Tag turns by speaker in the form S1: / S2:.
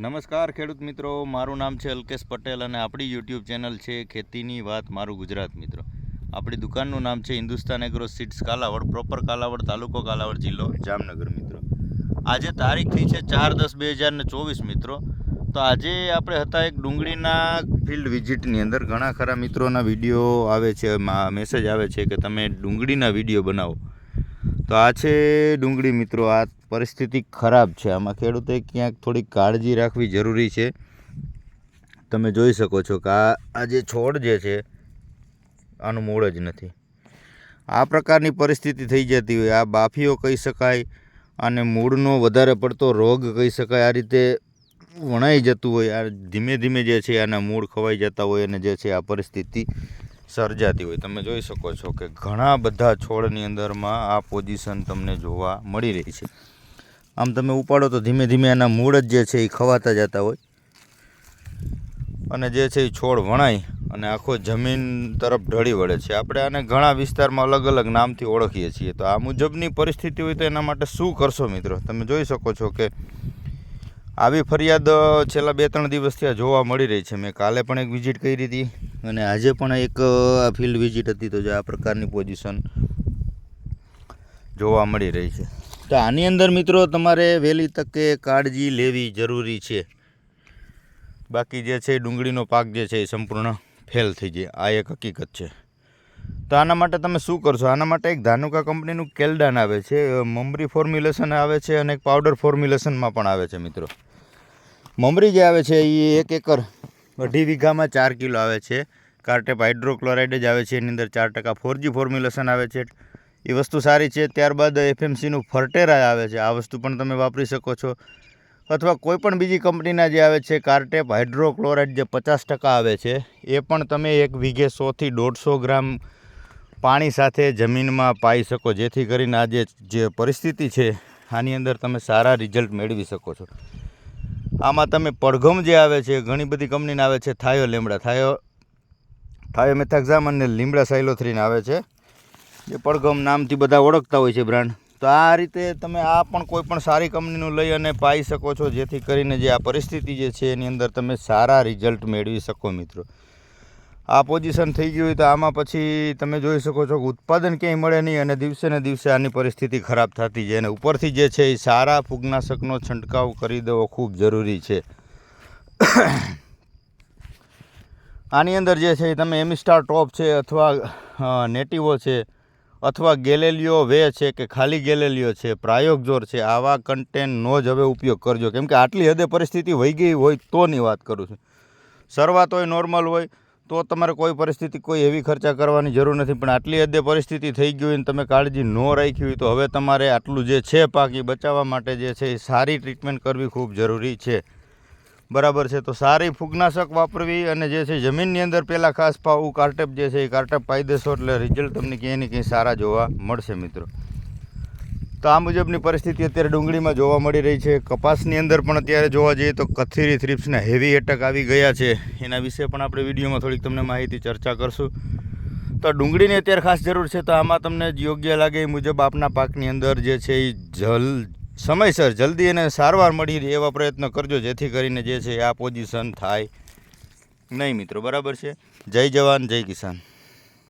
S1: નમસ્કાર ખેડૂત મિત્રો, મારું નામ છે અલ્કેશ પટેલ અને આપણી યુટ્યુબ ચેનલ છે ખેતીની વાત મારું ગુજરાત મિત્રો. આપણી દુકાનનું નામ છે Hindustan agro seeds Kalavad, proper Kalavad, તાલુકો કાલાવડ, જિલ્લો જામનગર મિત્રો. આજે તારીખ થઈ છે 4/10/2024 મિત્રો. તો આજે આપણે હતા એક ડુંગળીના ફિલ્ડ વિઝિટની અંદર. ઘણા ખરા મિત્રોના વિડીયો આવે છે, મેસેજ આવે છે કે તમે ડુંગળીના વિડીયો બનાવો. તો આ છે ડુંગળી મિત્રો. આ પરિસ્થિતિ ખરાબ છે, આમાં ખેડૂતે ક્યાંક થોડીક કાળજી રાખવી જરૂરી છે. તમે જોઈ શકો છો કે આ જે છોડ જે છે આનું મૂળ જ નથી. આ પ્રકારની પરિસ્થિતિ થઈ જતી હોય, આ બાફીઓ કહી શકાય અને મૂળનો વધારે પડતો રોગ કહી શકાય. આ રીતે વણાઈ જતું હોય, આ ધીમે ધીમે જે છે આના મૂળ ખવાઈ જતા હોય અને જે છે આ પરિસ્થિતિ સર્જાતી હોય. તમે જોઈ શકો છો કે ઘણા બધા છોડની અંદરમાં આ પોઝિશન તમને જોવા મળી રહી છે. આમ તમે ઉપાડો તો ધીમે ધીમે આના મૂળ જ જે છે એ ખવાતા જતા હોય અને જે છે એ છોડ વણાય અને આખો જમીન તરફ ઢળી વળે છે. આપણે આને ઘણા વિસ્તારમાં અલગ અલગ નામથી ઓળખીએ છીએ. તો આ મુજબની પરિસ્થિતિ હોય તો એના માટે શું કરશો મિત્રો? તમે જોઈ શકો છો કે આવી ફરિયાદ છેલ્લા 2-3 દિવસથી આ જોવા મળી રહી છે. મેં કાલે પણ એક વિઝિટ કરી હતી અને આજે પણ એક ફિલ્ડ વિઝિટ હતી. તો જે આ પ્રકારની પોઝિશન જોવા મળી રહી છે. તો આની અંદર મિત્રો તમારે વહેલી તકે કાળજી લેવી જરૂરી છે. બાકી જે છે ડુંગળીનો પાક જે છે એ સંપૂર્ણ ફેલ થઈ જાય, આ એક હકીકત છે. તો આના માટે તમે શું કરશો? આના માટે એક ધાનુકા કંપનીનું કેલ્ડાન આવે છે, મમરી ફોર્મ્યુલેશન આવે છે અને એક પાવડર ફોર્મ્યુલેશનમાં પણ આવે છે મિત્રો. મમરી જે આવે છે એ 1 એકર 2.5 વીઘામાં 4 કિલો આવે છે. કાર્ટેપ હાઇડ્રોક્લોરાઇડ જ આવે છે, એની અંદર 4% 4G ફોર્મ્યુલેશન આવે છે. એ વસ્તુ સારી છે. ત્યારબાદ FMCનું ફર્ટેરા આવે છે, આ વસ્તુ પણ તમે વાપરી શકો છો. અથવા કોઈ પણ બીજી કંપનીના જે આવે છે કાર્ટેપ હાઇડ્રોક્લોરાઇડ જે 50% આવે છે, એ પણ તમે 1 વીઘે 100 થી 150 ગ્રામ પાણી સાથે જમીનમાં પાઈ શકો, જેથી કરીને આ જે પરિસ્થિતિ છે આની અંદર તમે સારા રિઝલ્ટ મેળવી શકો છો. આમાં તમે પડઘમ જે આવે છે, ઘણી બધી કંપનીના આવે છે, થાયોમેથાક્ઝામ અને લીમડા સાયલોથ્રીન આવે છે, જે પડઘમ નામથી બધા ઓળખતા હોય છે બ્રાન્ડ. તો આ રીતે તમે આ પણ કોઈ પણ સારી કંપનીનું લઈ અને પાઈ શકો છો, જેથી કરીને જે આ પરિસ્થિતિ જે છે એની અંદર તમે સારા રિઝલ્ટ મેળવી શકો મિત્રો. આ પોઝિશન થઈ ગઈ હોય તો આમાં પછી તમે જોઈ શકો છો કે ઉત્પાદન ક્યાંય મળે નહીં અને દિવસે ને દિવસે આની પરિસ્થિતિ ખરાબ થતી જાય. અને ઉપરથી જે છે એ સારા ફૂગનાશકનો છંટકાવ કરી દેવો ખૂબ જરૂરી છે. આની અંદર જે છે તમે એમિસ્ટાર ટોપ છે અથવા નેટિવો છે અથવા ગેલેલિયો વે છે કે ખાલી ગેલેલિયો છે, પ્રાયોગજોર છે, આવા કન્ટેનનો જ હવે ઉપયોગ કરજો. કેમ કે આટલી હદે પરિસ્થિતિ વહી ગઈ હોય તોની વાત કરું છું. શરૂઆત હોય નોર્મલ હોય તો તમારે કોઈ પરિસ્થિતિ કોઈ એવી ખર્ચા કરવાની જરૂર નથી. પણ આટલી હદે પરિસ્થિતિ થઈ ગઈ હોય ને તમે કાળજી ન રાખી હોય તો હવે તમારે આટલું જે છે પાક એ બચાવવા માટે જે છે એ સારી ટ્રીટમેન્ટ કરવી ખૂબ જરૂરી છે. બરાબર છે? તો સારી ફૂગનાશક વાપરવી અને જે છે જમીનની અંદર પહેલાં ખાસ પાવું કાર્ટેપ જે છે એ કાર્ટેપ પાઈ દેશો એટલે રિઝલ્ટ તમને ક્યાંય ને ક્યાંય સારા જોવા મળશે મિત્રો. તો આ મુજબની પરિસ્થિતિ અત્યારે ડુંગળીમાં જોવા મળી રહી છે. કપાસની અંદર પણ અત્યારે જોવા જઈએ તો કથિરી થ્રિપ્સના હેવી એટેક આવી ગયા છે. એના વિશે પણ આપણે વિડીયોમાં થોડીક તમને માહિતી ચર્ચા કરશું. તો ડુંગળીની અત્યારે ખાસ જરૂર છે. તો આમાં તમને યોગ્ય લાગે એ મુજબ આપના પાકની અંદર જે છે એ સમયસર જલ્દી એને સારવાર મળી રહે એવા પ્રયત્ન કરજો, જેથી કરીને જે છે આ પોઝિશન થાય નહીં મિત્રો. બરાબર છે? જય જવાન જય કિસાન.